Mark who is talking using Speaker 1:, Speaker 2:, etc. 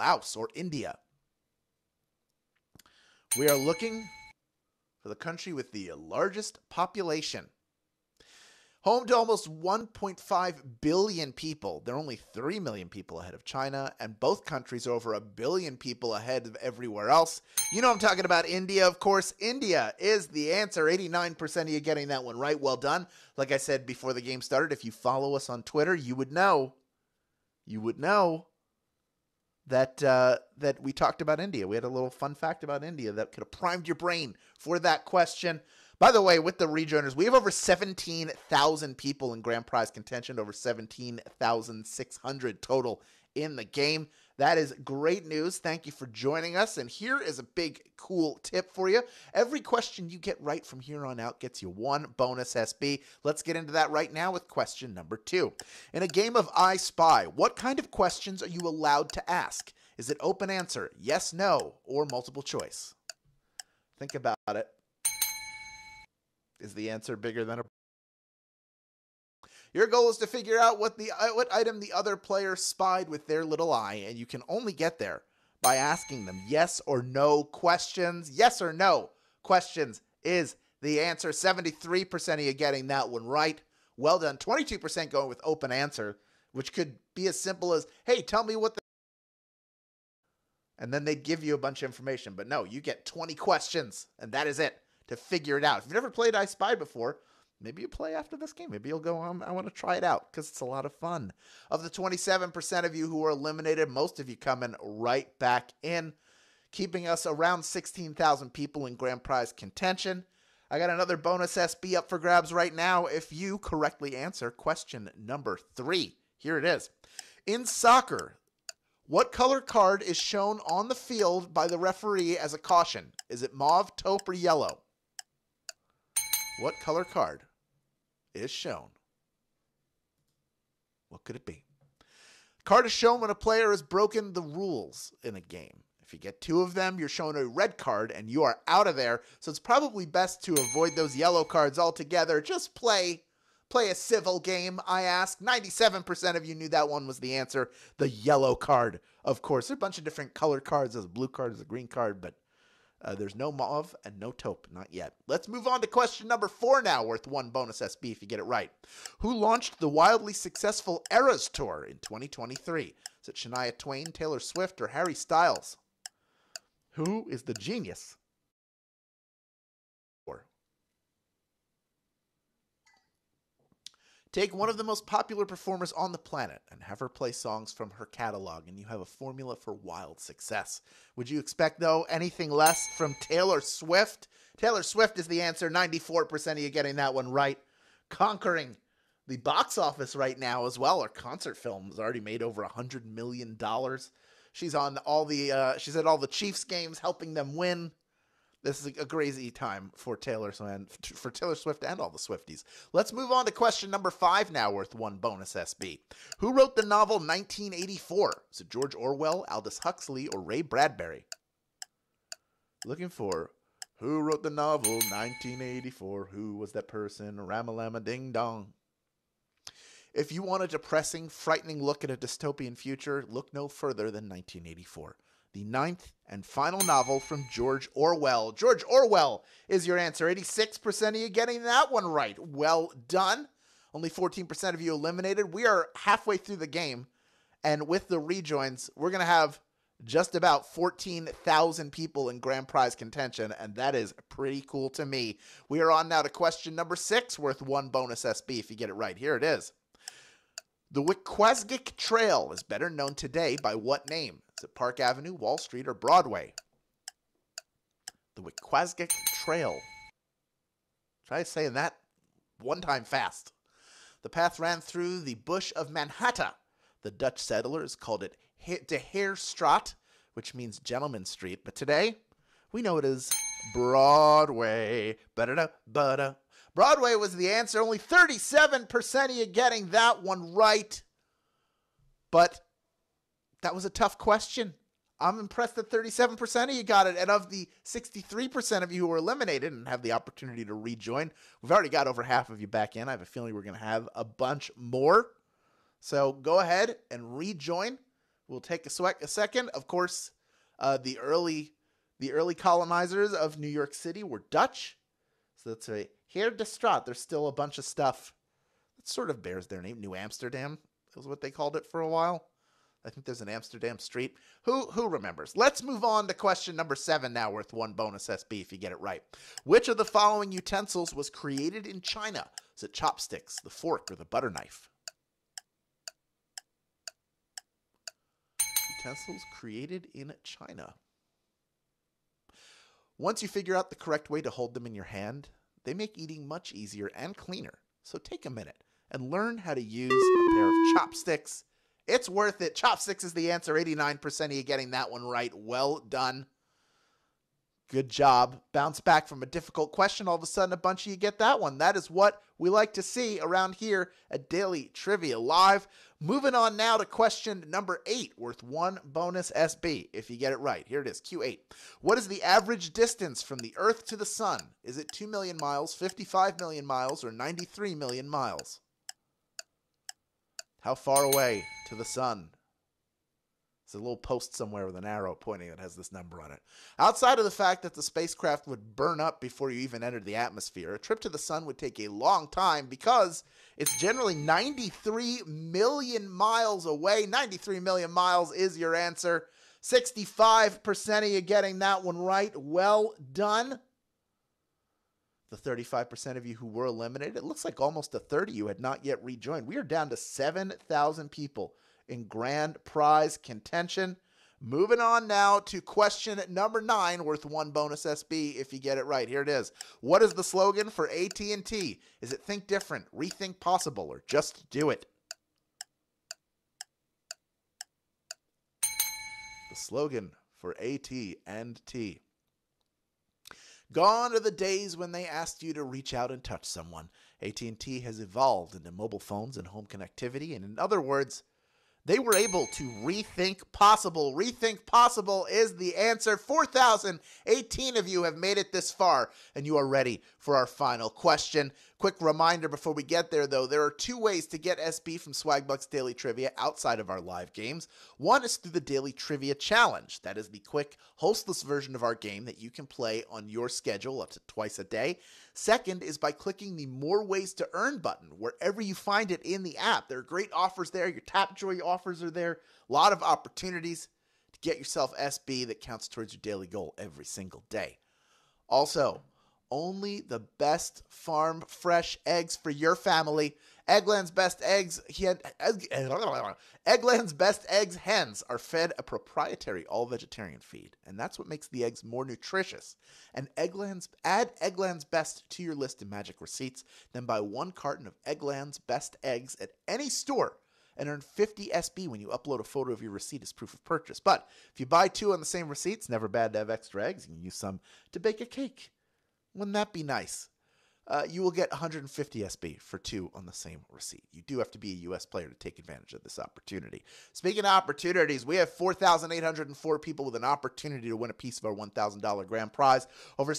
Speaker 1: Laos, or India? We are looking for the country with the largest population. Home to almost 1.5 billion people. There are only 3 million people ahead of China, and both countries are over 1 billion people ahead of everywhere else. You know I'm talking about India, of course. India is the answer. 89% of you getting that one right. Well done. Like I said before the game started, if you follow us on Twitter, you would know that we talked about India. We had a little fun fact about India that could have primed your brain for that question. By the way, with the rejoiners, we have over 17,000 people in grand prize contention, over 17,600 total in the game. That is great news. Thank you for joining us. And here is a big, cool tip for you. Every question you get right from here on out gets you one bonus SB. Let's get into that right now with question number 2. In a game of I Spy, what kind of questions are you allowed to ask? Is it open answer, yes, no, or multiple choice? Think about it. Is the answer bigger than a... Your goal is to figure out what item the other player spied with their little eye, and you can only get there by asking them yes or no questions. Yes or no questions is the answer. 73% of you getting that one right. Well done. 22% going with open answer, which could be as simple as, hey, tell me what the... And then they'd give you a bunch of information. But no, you get 20 questions, and that is it to figure it out. If you've never played I Spy before, maybe you play after this game. Maybe you'll go, I want to try it out because it's a lot of fun. Of the 27% of you who are eliminated, most of you coming right back in, keeping us around 16,000 people in grand prize contention. I got another bonus SB up for grabs right now if you correctly answer question number 3. Here it is. In soccer, what color card is shown on the field by the referee as a caution? Is it mauve, taupe, or yellow? What color card is shown? What could it be? Card is shown when a player has broken the rules in a game. If you get 2 of them, you're shown a red card and you are out of there. So it's probably best to avoid those yellow cards altogether. Just play a civil game, I ask. 97% of you knew that one was the answer. The yellow card, of course. There are a bunch of different color cards. There's a blue card, there's a green card, but there's no mauve and no taupe, not yet. Let's move on to question number 4 now, worth 1 bonus SB if you get it right. Who launched the wildly successful Eras Tour in 2023? Is it Shania Twain, Taylor Swift, or Harry Styles? Who is the genius? Take one of the most popular performers on the planet and have her play songs from her catalog, and you have a formula for wild success. Would you expect, though, anything less from Taylor Swift? Taylor Swift is the answer. 94% of you getting that one right. Conquering the box office right now as well. Her concert film has already made over $100 million. She's on she's at all the Chiefs games, helping them win. This is a crazy time for Taylor Swift and all the Swifties. Let's move on to question number 5 now, worth 1 bonus SB. Who wrote the novel 1984? Is it George Orwell, Aldous Huxley, or Ray Bradbury? Looking for who wrote the novel 1984? Who was that person? Ramalama ding dong. If you want a depressing, frightening look at a dystopian future, look no further than 1984. The 9th and final novel from George Orwell. George Orwell is your answer. 86% of you getting that one right. Well done. Only 14% of you eliminated. We are halfway through the game, and with the rejoins, we're going to have just about 14,000 people in grand prize contention, and that is pretty cool to me. We are on now to question number 6, worth 1 bonus SB if you get it right. Here it is. The Wecquaesgeek Trail is better known today by what name? Is it Park Avenue, Wall Street, or Broadway? The Wecquaesgeek Trail. Try saying that one time fast. The path ran through the bush of Manhattan. The Dutch settlers called it De Heerstraat, which means Gentleman Street. But today, we know it as Broadway. Ba-da-da-ba-da. Broadway was the answer. Only 37% of you getting that one right. But that was a tough question. I'm impressed that 37% of you got it. And of the 63% of you who were eliminated and have the opportunity to rejoin, we've already got over half of you back in. I have a feeling we're going to have a bunch more. So go ahead and rejoin. We'll take a second. Of course, the early colonizers of New York City were Dutch. So that's a Heer de Straat. There's still a bunch of stuff that sort of bears their name. New Amsterdam is what they called it for a while. I think there's an Amsterdam street. Who remembers? Let's move on to question number 7 now, worth 1 bonus SB if you get it right. Which of the following utensils was created in China? Is it chopsticks, the fork, or the butter knife? Utensils created in China. Once you figure out the correct way to hold them in your hand, they make eating much easier and cleaner. So take a minute and learn how to use a pair of chopsticks. It's worth it. Chopsticks is the answer. 89% of you getting that one right. Well done. Good job. Bounce back from a difficult question. All of a sudden, a bunch of you get that one. That is what we like to see around here at Daily Trivia Live. Moving on now to question number 8, worth 1 bonus SB if you get it right. Here it is, Q8. What is the average distance from the Earth to the Sun? Is it 2 million miles, 55 million miles, or 93 million miles? How far away to the Sun? It's a little post somewhere with an arrow pointing that has this number on it. Outside of the fact that the spacecraft would burn up before you even entered the atmosphere, a trip to the Sun would take a long time because it's generally 93 million miles away. 93 million miles is your answer. 65% of you getting that one right. Well done. The 35% of you who were eliminated, it looks like almost a third of you had not yet rejoined. We are down to 7,000 people in grand prize contention. Moving on now to question number 9, worth 1 bonus SB if you get it right. Here it is. What is the slogan for AT&T? Is it think different, rethink possible, or just do it? The slogan for AT&T. Gone are the days when they asked you to reach out and touch someone. AT&T has evolved into mobile phones and home connectivity, and in other words, they were able to rethink possible. Rethink possible is the answer. 4,018 of you have made it this far, and you are ready for our final question. Quick reminder before we get there, though, there are 2 ways to get SB from Swagbucks Daily Trivia outside of our live games. One is through the Daily Trivia Challenge. That is the quick, hostless version of our game that you can play on your schedule up to twice a day. Second is by clicking the More Ways to Earn button wherever you find it in the app. There are great offers there. Your Tapjoy offers are there. A lot of opportunities to get yourself SB that counts towards your daily goal every single day. Also, only the best farm fresh eggs for your family. Eggland's Best Eggs Eggland's Best Eggs hens are fed a proprietary all-vegetarian feed, and that's what makes the eggs more nutritious. And add Eggland's Best to your list of magic receipts, then buy 1 carton of Eggland's Best Eggs at any store and earn 50 SB when you upload a photo of your receipt as proof of purchase. But if you buy 2 on the same receipt, it's never bad to have extra eggs. You can use some to bake a cake. Wouldn't that be nice? You will get 150 SB for 2 on the same receipt. You do have to be a U.S. player to take advantage of this opportunity. Speaking of opportunities, we have 4,804 people with an opportunity to win a piece of our $1,000 grand prize. Over